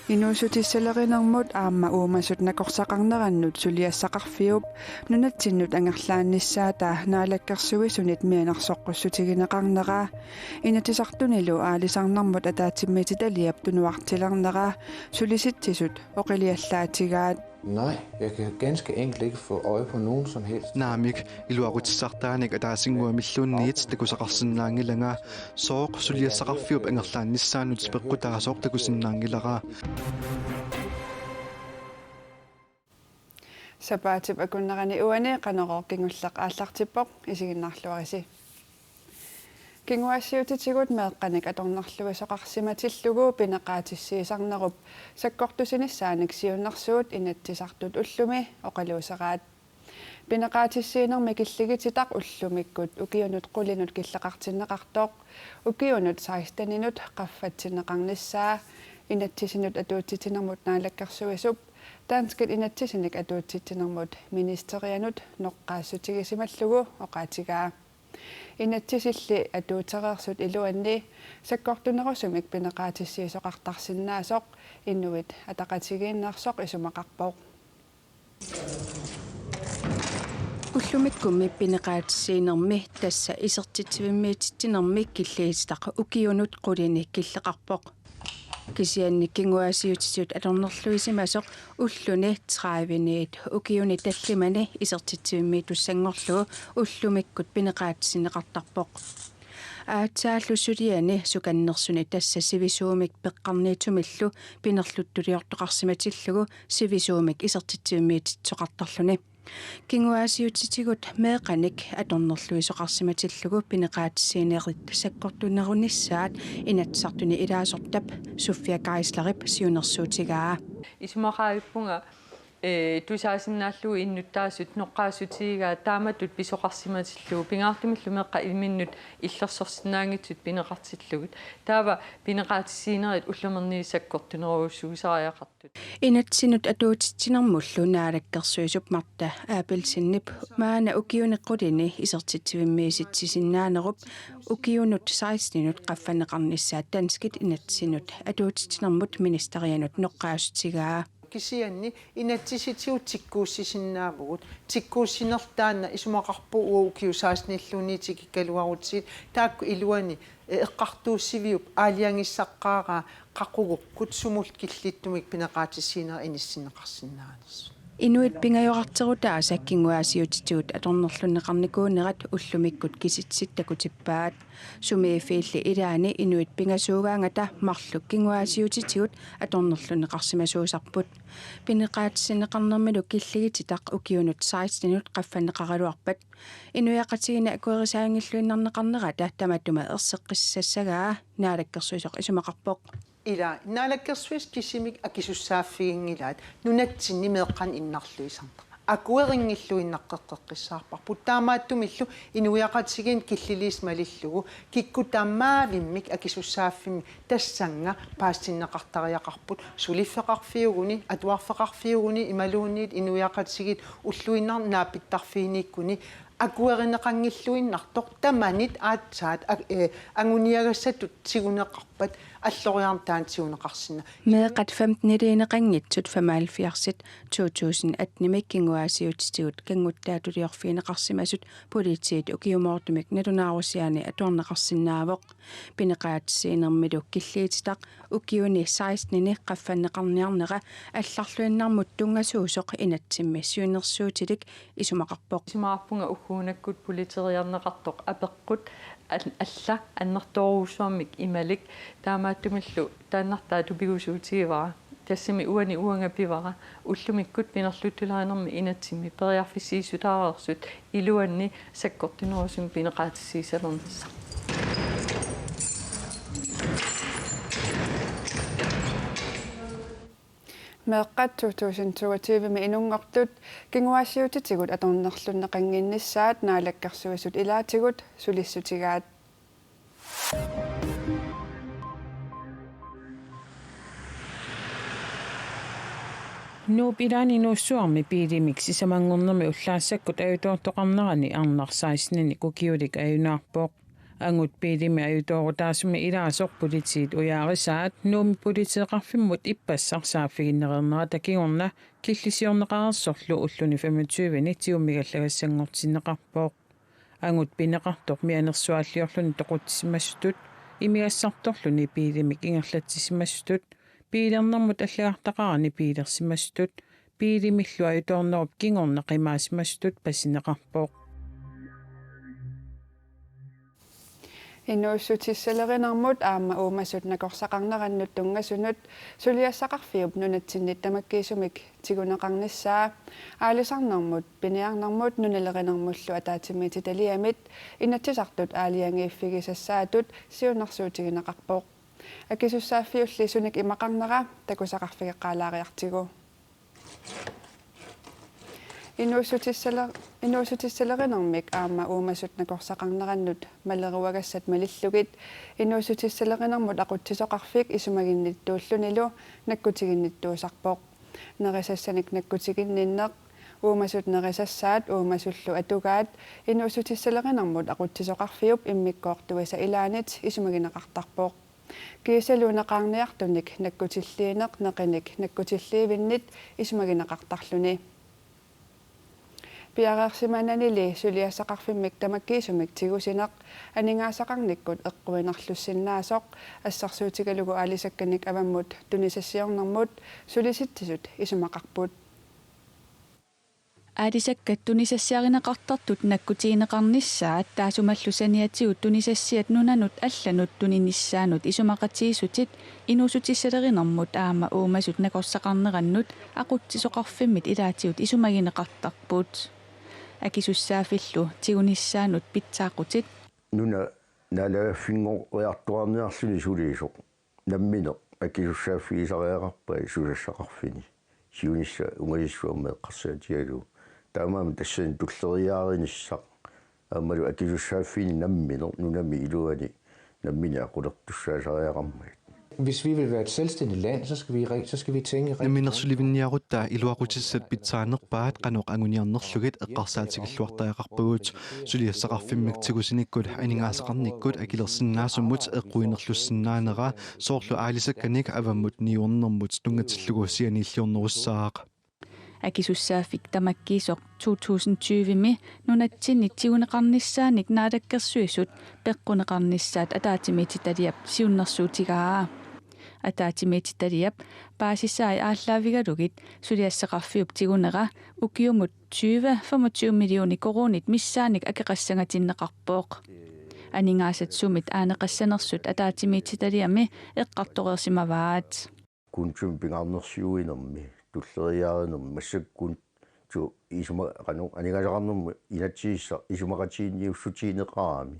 Inuusutissalarinarmut aamma uumasut nakorsaqarnerannut suliassaqarfiup nunatsinnut angerlaannissaata naalakkersuisunit mianarsoqqussutigineqarneraa inatisartunilu aalisarnermut ataatsimmitit aliap tunuartilarneraa sulisitsisut oqiliallaatigaat. Nej, jeg kan ganske enkelt ikke få øje på nogen som helst. Naamik iluarutissartaanik ataasinguamilluunniit takusaqarsinnaangilanga sooq suliassaqarfiup angerlaannissaanut peqqutaasoq takusinnaangilaraa. Sapaatip akunnerani uani qaneroor kingullaq aallartippoq isiginnarluarisi. Kinguassiutitigut meeqqanik atornerluisoqarsimatillugu pineqaatissiisarnerup sakkortusinissaanik siunnersuut inattisartut ullumi oqaluuseraat. Pineqaatissiinermi killigititaq ullumikkut ukiunut qulinut killeqartinneqartooq ukiunut 16-inut qaffatsinneqarnissaa inattisinut atuutsitinermut naalakkersuisup Danskit inattisinik atuutsittinermut ministerianut noqqaassutigisimаллугу oqaatigaa. Inattisilli atuutsereersut iluanni sakkortunerusumik pineqaatissiisoqartarsinnaasoq innuit ataqatigiinnersoq isumaqarpoq. Ullumikkummi pineqaatissiinermi tassa isertitsivimmiitittinermi killiisitaq ukiunut qulini killeqarpoq. Kisianni kinguasiutitut atornerluisimasoq ulluni 30 ukiuni tallimani isertitsivimmiitussangorlugu ullumikkut pineqaatsineqartarpoq. Aataallussuliani sukannersuni tassa sivisuumik peqqarniitumillu pinerluttuliortoqarsimatillugu sivisuumik isertitsivimmiititsoqartarluni. Kinguasiutitigut meeqanik atornerluisoqarsimatillugu pineqaatissiineerit sakkortunerunissaat inatsartuni ilaasortap Sofia Geislerip siunersuutigaa. Isumaqaavippunga tusaasimnaalluu innuttaasut noqqaassutiigaa taamatut pisoqarsimatillugu pingaartumillu meqqa ilminnut illersorsinnaangitsut pineqartillugut taava pineqaatissiinerit ullumerniissakkortuneruussuusariaqartut Inatsinut atuutittinermullu naalakkersuisup marta aapilsinnip maana ukiuneqqulini isertitsivimmiisitsisinaanerup ukiunut 16-inut qaffaneqarnissaat Danskit inatsinut atuutittinermut ministerianut noqqaassutigaa. Kisianni inatsisitiut tikkuussisinnaavut tikkuussinertaanna isumaqarpu ukiusaasnilluuniitiki kaluarutsi taakku iluani eqqartuussiviup aaliangissaqqaaraa qaqugukkut sumult killittumik pineqaatissiinera inissinneqarsinnaanersu. Inuit pingajoqarterutaa sakkinguasiutituut atornerlunneqarnikuunerat ullumikkut kisitsittakutippaat sumiifiilli ilaani inuit pingasuugaangata marluk kinguasiutitigut atornerlunneqarsimasuusarput pineqaatissinneqarnermilu killigititaq ukiunut 16-inut qaffaneqaraluarpat inuiaqatigina akuerisaangilluinnarneqarnerata tamatuma erseqqissassagaa naalakkersuisoq isumaqarpoq ila naalakkersuis kisimik akisussaaffigingilaat nunatsinni meeqqan innarluisarta akueringilluinnaqqeqqeqqissaarparput taamaattumillu inuiaqatigin killiliismalillugu kikkutaamaavimmik akisussaaffimmi tassanga paassinneqartariaqarput suliffeqarfiuguni atuarfeqarfiuguni imaluunniit inuiaqatigit ulluinnar naapittarfiiniikkuni akuerineqangilluinnartoq tamanit aatsaat anguniagassatut siguneqarpat alloriartaan siguneqarsinna meeqat 15-iliineqanngitsut 75 2018 kinguasiutitigut kanguttaatuliorfiineqarsimasut politiit ukiumoortumik nalunaarusiaani atuarneqarsinnaavoq pineqaatissiinermilu killiititaq ukiuni 16-ini qaffanneqarniarnera алларлуиннармут тунгасуусоқ инатсимми сиунерсуутилик исумақарпоқ исумаарпунга уггуунаккут политериарнеқартоқ апеққут алла аннэрторуусуармик ималик таамааттумиллу тааннартаа тупигусуутигивара тассими уани уангапивара уллумиккут пинерлуттулаарнерми инатсимми периарфиссиисутаарерсут илуанни саккортинерусум пинеқаатиссиисалернисса meeqqat 2022 mi inunngortut kinguassiutitigut atornerlunneqanginnissaat naalakkersuisut ilaatigut sulissutigaat Nuupilani nuussuarmi piilimiksi samangornermi ullaassakut ajutuortoqarnerani arnarsaisnini kukiulik ajunaarpoq Angut piirimi ayutoorutaasumi ilaasorpulitiit uyaarissaat nuumi politieqarfimmut ippassarsaaffiginneqernera takigorna killisiorneqarersorlu ulluni 25-ni tiummigallagassanngortinneqarpooq angut pineqartoq mianersualliorluni toqutissimassutut imigassartorluni piilimik ingerlatsissimassutut piilernermut аллагартақарани piilersimassutut piilimillu ayutoornerup kingorna qimaasimassutut passineqarpooq Innuussutissалеринармут аама уумасут накорсақарнерannут тунгассунут сулиассақарфиуп нунатсиннит тамаккиисумик тигунеқарниссаа аалисарнэрмут пиниарнэрмут нуналеринэрмуллу атаатиммити талиамит инатсисартут аалиангииффигисассаатут сиунарсуутигинеқарпоқ акисуссааффиулли суник имақарнера такусақарфигеққалаариартигу Innuussutissалеринэрмик аама уумасут накорсақарнерannут малеруагассат малиллугит инуussutissалеринэрмут aqutsisоqarfik исумагинниттууллунилу наккутигинниттуусарпоq нерисассаник наккутигинниннеq уумасут нерисассаат уумасуллу атугаат инуussutissалеринэрмут aqutsисоqarfiup иммиккоортуаса илаанит исумагинеқартарпоq киисалуунеқарниартуник наккутиллиинеq неқиник наккутилливиннит исумагинеқартарлуни Piarersimananili suliassaqarfimmik tamakkiisumik tigusineq aningaasaqarnikkut eqquinarlussinnaasoq assarsuutigalugu aalisakkanik avammut tunisassiornermut sulisittisut isumaqarput Aalisakkat tunisassiarineqartartut nakkutiineqarnissaat taasumallusaniatigut tunisassiat nunanut allanut tuninissaanut isumaqatiisutit inuusutissaleриnermut aama uumasut nakorsaqarnerannut aqutsisoqarfimmit ilaatigut isumagineqartarput akisussaaffillu tigunissaanut pitsaaqqutit nuna nalaaffingoqiartuarniarsuni suliisoq nammine akisussaaffisariaqarpa susassaqarfini siunissa ungaissuarme qarsaatigalu taamaam tassani tulleriaarinissaq aammalu akisussaaffini nammine nunami iluani nammine aqulertussaasariaqarmait. Hvis vi vil være et selvstændigt land, så skal vi tænke rigtig. Naminersulivinniarutta iluaqutissat pitsaanerpaat qanoq anguniarnerlugit eqqarsaatigalluartaqarpugut suliassaqarfimmik tigusinikgut aningaasaqarnikkut akilersinnaasumut eqquinerlussinnaanera soorlu aalisakkanik avammut niuornermut tungatillugusianiilliornerussaaq Akisussaaffik tamakkiisoq 2020mi nunatsinni tiguneqarnissaanik naadakkersuisut peqquneqarnissaat ataatimiti taliap siunnersuutigaa ataatimiti taliap paasissaai aalлaavigalugit suliassaqarfiup tigunera ukiumut 20-25 millioni koronit missaanik akeqassangatinneqarpooq aningaasat sumit aaneqassanersut ataatimiti taliami eqqartoreersimavaat kuntum pingarnersiuinermi tulleriaarinum massakkun tu isuma qanu anigasaqarnum inatsiissa isumaqatiinniussutiineqaraami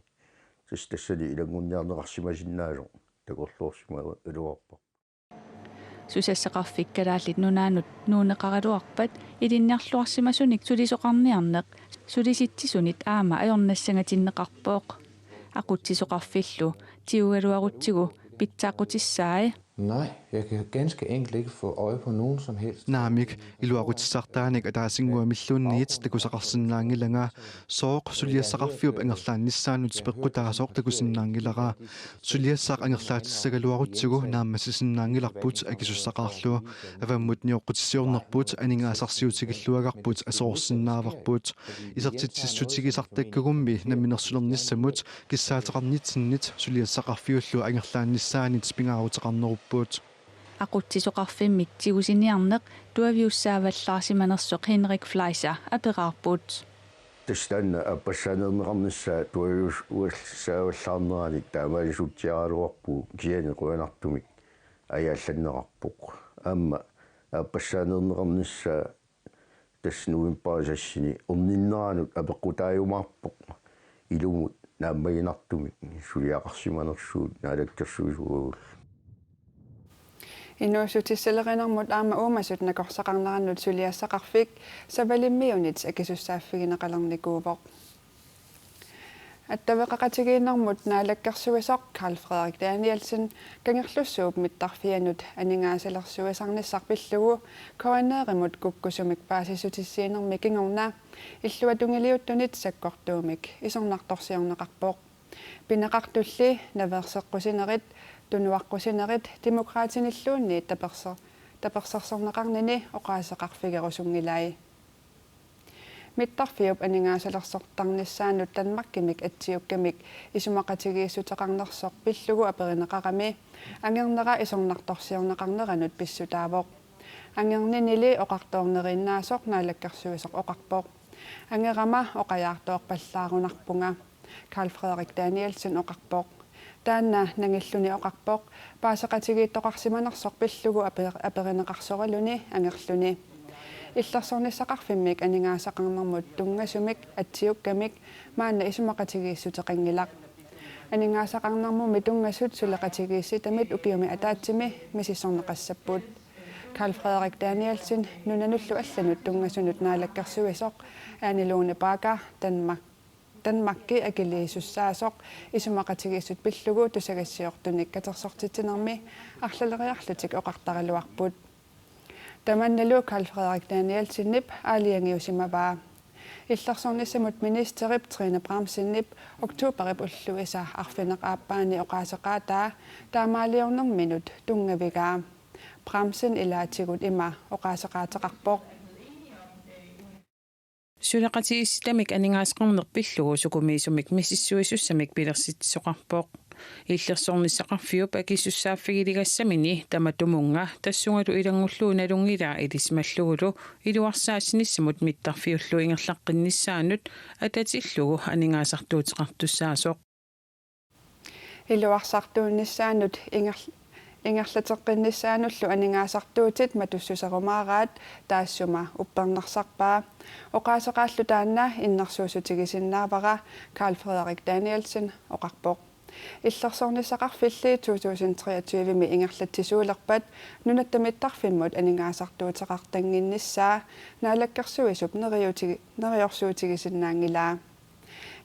tassani ilangunniarneqarsimasinnaaso takorluorsima eluarpa susassaqarfikkalaallit nunaanut nuuneqaraluarpat ilinniarluarsimasunik sulisoqarniarneq sulisittisunit aama ajornassangatinneqarpooq aqutsisoqarfillu tiugaluarutsigu pitsaaqqutissaai Nej, jeg kan ganske enkelt ikke få øje på nogen som helst. Naamik iluaqutissartaanik ataasinguamillunniit takusaqarsinnaangilanga sooq suliassaqarfiup angerlaannissaanut peqqutaasoq takusinnaangilara suliassaq angerlaatissagaluarutsigu naammassisinnaangilarput akisussaqaarlu avammut nioqqutissiornerput aningaasarsiutigilluagarput asoorsinnaavarput isertitsissutigisartakkagummi naminersulernissamut kissaateqarnitsinnit suliassaqarfiullu angerlaannissaanit pingaaruteqarnerup aqutsisoqarfimmik tigusiniarneq tuaviussaavallarsimanersoq Henrik Fleischer apeqarput tastanna appassanerneqarnissaa tuavius uassaavallarnerani taamaalisuttiaraluarpu kiani quanartumik ajaallanneqarpuq aamma appassanerneqarnissaa tasnuimparsassini orninneranut apeqqutaayumaarpuq ilumut naammaginartumik suliaqarsimanersuut naalakkersuisuuguul Innuussutissaleриnermut aama uumasut nakorsaqarnerannut suliassaqarfik savalimmiunit akisussaaффигинеqalernikuuvoq Attavaqaqatigiinnermut naalakkersuisoq Carl Frederik Danielsen kangerlussuup mittarfianut aningaasalerssuisarnissarpillugu korineerimut kukkusumik paasissutissiinermi kingorna illuatungiliuttunit sakkortuumik isornartorsiorneqarpoq Pinaqartulli naverseqqusinerit tunuaqqusinarit demokraatinilluunni tapersarsorneqarnini oqaaseqarfigerusungilai. Mittarfiup aningaasalerssortarnissaanut tanmakkimik atsiukkamik isumaqatigiissutaqarnersoq pillugu aperineqarami angernera isornartorsiorneqarneranut pissutaavoq. Angernинили oqartoornerinnaasoq naalakkarsuisoq oqarpoq. Angerama oqajaartooq pallaarunnarpunga. Carl Frederik Danielsen oqarpoq. Taanna nangilluni oqarpoq paaseqatigiittoqarsimanersoq pillugu aperineqarsoraluni angerluni. Illersornissaqarfimmik aningaasaqarnermut tungasumik atsiukkamik maanna isumaqatigiissutеқангилақ. Aningaasaqarnermumi tungasut suleqatigiissitamit ukiumi ataatsimi misissorneqassappuut. Carl Frederik Danielsen nunanullu allanut tungasunut naalakkarsuisoq aaniluune paaka Danmarkki akiliisussaasoq isumaqatigiissut pillugu tusagassiortunik katersortitinermi арлалериарлутик oqartariluarput. Tamannalu Carl Frederik Danielsen aaliangiusimavaa. Illersornissamut ministerip Trine Bramsen oktoberip ulluisa arfineq aappaani oqaaseqaataa taamaaliornerminut tungavigaa. Bramsen ilaatigut ima oqaaseqaateqarpoq. Suleqatigistamik aningaasqarnerpillugu sukumiisumik misissuisussamik pilersitsoqarpoq. Illersornissaqarfiup akissussaaffigiligassamini tamatumunga tassungalu ilangulluunalungila ilismallugulu iluarsaassinissamut mittarfiullu ingerlaqqinnissaanut atatillugu aningaasartuuteqartussaasoq. Iluarsartuunnissaanut ingerlateqqinnissaanullu aningaasartuutit matussuserumaaraat taassuma uppernersarpaa oqaaseqaallu taanna innersuusutigisinnaavara Carl Frederik Danielsen oqarpoq. Illersornissaqarfilli 2023 ingerlattisuulerpat nunattamittarfimmut aningaasartuuteqartanginnissaa naalakkarsuisup neriorsuutigisinnaangilaa.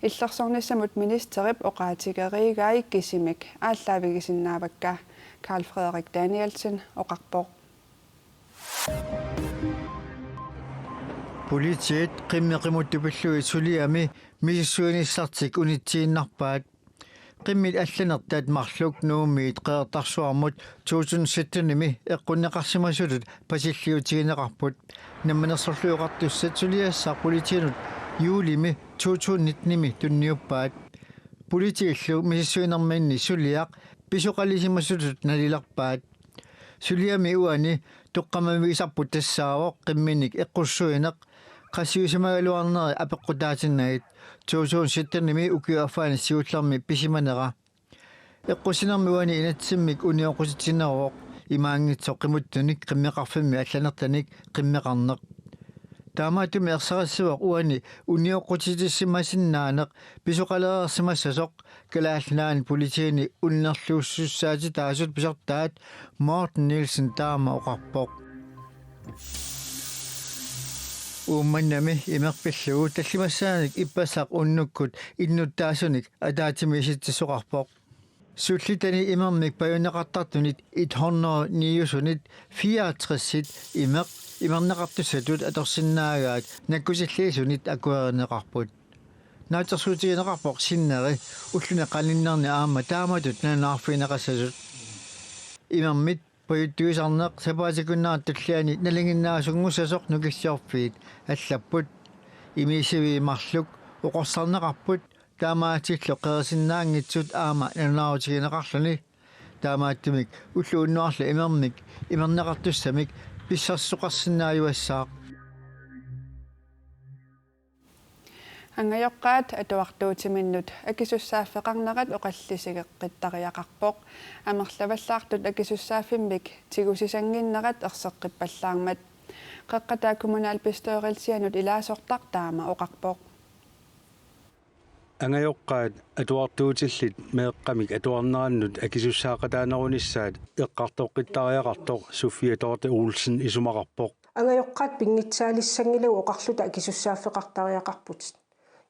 Illersornissamut ministerip oqaatigeriigaai kisimik ааllaавигисиннаавакка Carl Frederik Danielsen oqarpoq. Politiet qimmeqimuttupillui suliami misissuinissartik unitsiinnarpaat qimmit allanertaat marluk nuummiit qeertarsuarmut 2017 eqqunneqarsimasulut pasilliutigineqarput nammanersorluoqartussat suliassaq politiinut juulimi 2019 tunniuppaat politiillu misissuinerminni suliaq pisuqalisimasutut nalilarpaat suliami uani toqqamamigisarput tassaavoq qimminik eqqussuineq qassiusimagaluarneri apeqqutaatinnarit 2017 ukiuafaani siullermi pisimanera eqqusinermi uani inatsimmik unioqusitineroq imaangitsoq qimuttunik qimmeqarfimmi allanertanik qimmeqarneq taamaatumi ersarassivoq uani unioqutitissimasinnaaneq pisuqaleersimassasoq kalaalnaani politiini unnerluussussaati taasut pisartaat Morten Nielsen taama oqarpoq uumannami imerpillugu tallimassaanik ippassaq unnukkut innuttaasunik ataatimiisittissoqarpoq sullitani imermik pajunneqartartunit 109 64 imerneqartussatut atorsinnaagaat nakkusilliisunit akuerineqarput naatersuutigineqarpoq sinneri ullune qalinnerni aama taamatut nanaarfineqassasut imermit pajuttugisarneq sapaatikunnaartulliani nalinginnaasungussasoq nukissiorfiit allapput imiisiviimarluk oqorsarneqarput taamaatillu qerisinnaangitsut aama nanaarutigineqarluni taamaattumik ullu unnuarlu imermik imerneqartussamik pissarsuqarsinnaajuassaaq Angajoqqaat atuartuutiminnut akisussaaffeqarnerat oqallisigeqqittariaqarpoq amerlavallaartut akisussaaffimik tigusisanginnerat erseqqippallаарmat qeqqataa kommunaalpistoorилсианут илаасортартаама oqarpoq Angajoqqaat atuartuutillit meeqqamik atuarnerannut akisussaaqqataanerunissaat eqqartoqqittariaqartoq Sofia Dorte Olsen isumaqarpoq Angajoqqaat pingitsaalissangilagu oqarluta akisussaaffeqartariaqarput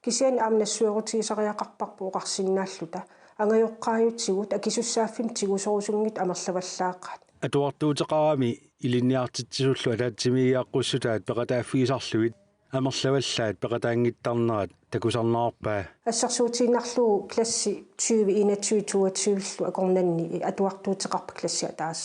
kisian aamnassuerutigisariaqarparpu oqarsinnaalluta angajoqqaajutigut akisussaaffim tigusorusungit amerlavallaaqaat atuartuuteqarami ilinniartitsisullu alaatsimigiaaqqussutaat peqataaffigisarlugit амерлаваллаат пеқатаангиттарнерат такусарнаарпаа ассарсуутииннарлуу класси 2021-22 акорнанни атуартуутеқарпа класси атаас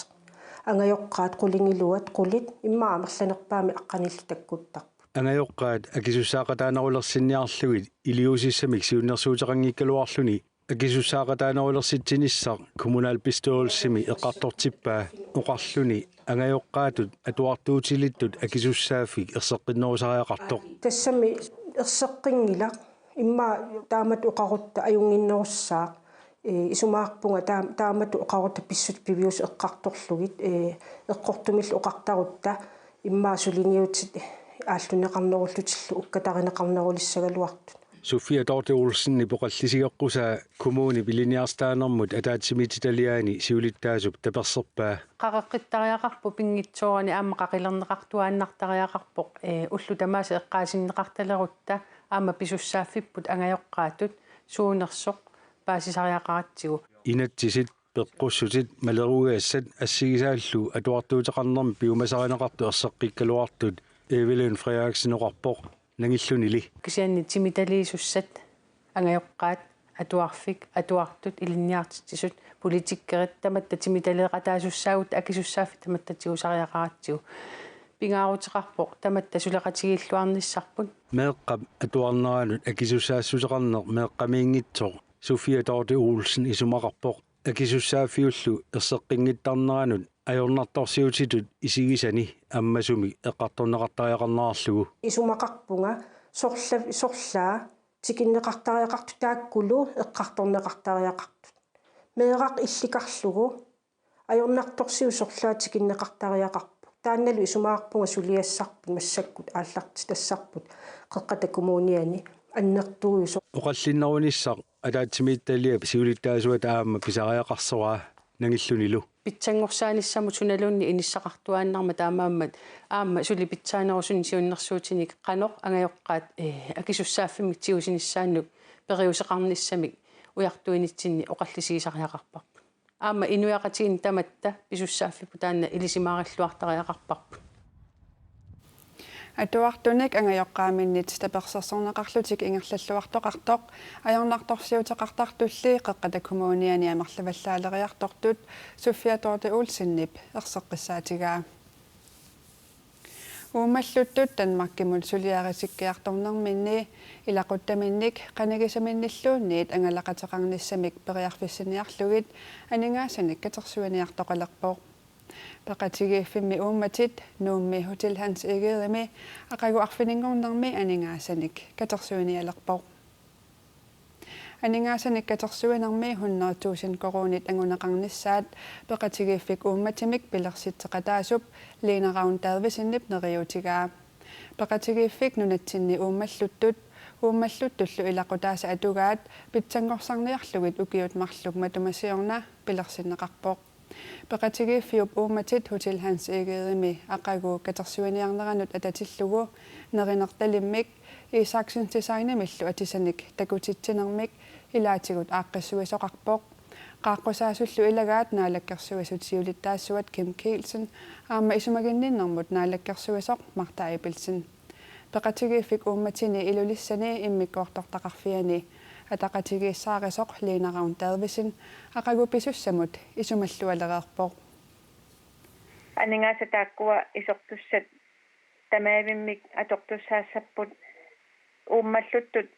ангайоққаат қулингилуат қулит иммаа амерланерпаами аққанилли таккуттарпу ангайоққаат акисуссаақатаанерулерсинниарлугит илиусиссамик сиуннерсуутеқангиккалуарлуни акисуссаақатаанерулерситсиниссақ коммунаал пистоолсими эққартортиппаа оқарлуни ангайоққаатут атуартуутилиттут акисуссааффик ерсеққиннерусариақартоқ тассами ерсеққингила иммаа таамат оқарутта аюнгиннеруссаа исумаарпунга таамат оқарутта писсут пивиус эққарторлугит эққортумил оқартарутта иммаа сулиниутит ааллунеқарнеруллутиллу уккатаринеқарнерулиссагалуартут Sofia Dorte Olsen ipoqallisigeqqusaa kommuni piliniarstaanermut ataatsimititalиаани сиулиттаасуп таперсерпаа qaqeqqitariaqarpu pingitsoorani aamma qaqilerneqartuaannartariaqarpoq ullu tamaasa eqqaasinneqartalerutta aamma pisussaaffipпут angajoqqaatut suunersoq paasisariaqaratsigu inattisit peqqussutit maleruugaassat assigisaallu atuartuuteqarnermi piumasarineqartu erseqqikkaluartut Evelyn Frederiksen-oqarpoq nangillunili kisianni timitaliisussat angajoqqaat atuarfik atuartut ilinniartitsisut politikkerit tamatta timitaleeqataasussaavut akisussaaffit tamattatiusariaqaratsigu pingaaruteqarpoq tamatta suleqatigilluarnissarput meeqqap atuarneranut akisussaassutеqarner meeqqamiingitsoq Sofia Dorte Olsen isumaqarpoq akisussaafiullu erseqqinngittarneranut ajornartorsiutitut isigisani ammasumi eqqartorneqartariaqarnaarlugu isumaqarpunga sorlaa tikinneqartariaqartu taakkulu eqqartorneqartariaqartut meeqaq illikarlugu ajornartorsiu sorlaa tikinneqartariaqarpu taannalu isumaqarpunga suliassarput massakkut aallarti tassarput qeqqata kommuniani annertuuso oqallinnerunissaq ataatimiittaliap siulittaasuat aamma pisariaqarsoraa nangillunilu pitsanngorsaanissамут суналуунни инissaqartuaannarma таамааммат аама сули питсааnerusuni siunnersuutinik qanoq angajoqqaat akisussaaffimik tiusinissaannuk periuseqarnissamik ujartuinitsinni oqallisigisariaqarparpu аама инуяqatigin tamatta pisussaaffippu taanna ilisimaaralluartariaqarparpu атуартуник ангаjoqqaaminnit таперсерсорнеқарлутик ингерллуартоқартоқ ajornartorsiuteqartartulli qeqqata kommuniani амерлаваллаалериартортут Sofia Dorte Olsenнип ерсеққиссаатигаа уумаллуттут танмаркимул сулиарисиккиарторнерминни илақуттаминник қанагисаминниллуунниит ангалақатеқарниссамик периарфиссиниарлугит анингаасаник катерсуаниартоқалерпоқ пеқатигииффимми уумматит нуумми Hotel Hans Egedemi ақагу арфинингорнерми анингаасаник катерсуаниалерпоқ анингаасаник катерсуанерми 100,000 коронит ангунеқарниссаат пеқатигииффик уумматимик пилерситсеқатаасуп линераун таависиннип нериутигаа пеқатигииффик нунатсинни ууммаллуттут ууммаллуттуллу илақутааса атугаат питсангорсарниарлугит укиут марлук матумасиорна пилерсиннеқарпоқ пеқатигииффиуп уумматит Hotel Hans Egedemi ақагу катерсуаниарнеранут ататиллугу неринерталиммик Isaksen designamillu atisanik takutittinermik ilaatиgut aaqqissuisoqarpoq qaaqqusaasullu ilagaat naalakkersuisut siulittaassuat Kim Kielsen aamma isumaginninnermut naalakkersuisoq Marta Abelsen peqatigiiffik uummatini ilulissani immikkoortortaqarfiani ataqatigiissaaqisoq liineraun taadvisin aqagu pisussamut isumallualereerpoq aningaasataakkua isortussat tamaavimik atortussaassapпут ууммаллуттут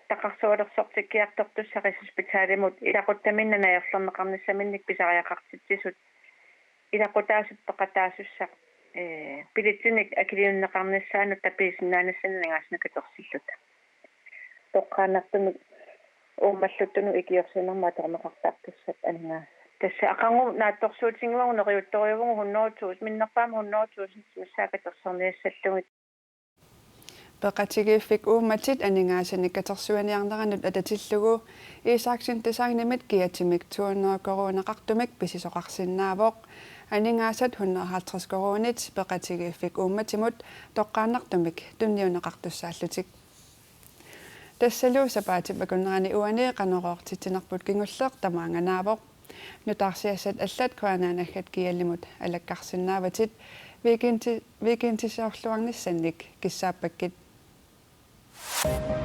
тақарсуалерсортиккиарторtussaqishospitaalimut илақуттаминнанаерлернеқарниссаминник писариақартитсисут илақутаасут пеқатаасуссақ пилитсуник акилиуннеқарниссаанут тапиисиннаанассаннангааснакаторсиллута тоққаанартумик ууммаллуттуну икиорсинерма торнеқартаартуссат анингаа тасса ақангу наатторсуутингуагу нериутториувгу 100,000 миннерпаама 100,000 миссаакаторсерниассаллугит пеқатигииффик уумматит анингаасаник катерсуаниарнеранут ататиллугу Isaksen designamit giatimik 200 коронеқартумик писисоқарсиннаавоқ анингаасат 150 коронит пеқатигииффик уумматимут тоққааннартумик тунниунеқартуссааллутик тассалуу сапаатип акуннерани уани қанероортитинерпут кингуллеқ тамаанганаавоқ нутаарсиассат аллат куанаанаггат киаллимут алаккарсиннааватит викинтисоорлуарниссанник киссааппаккит Thank you.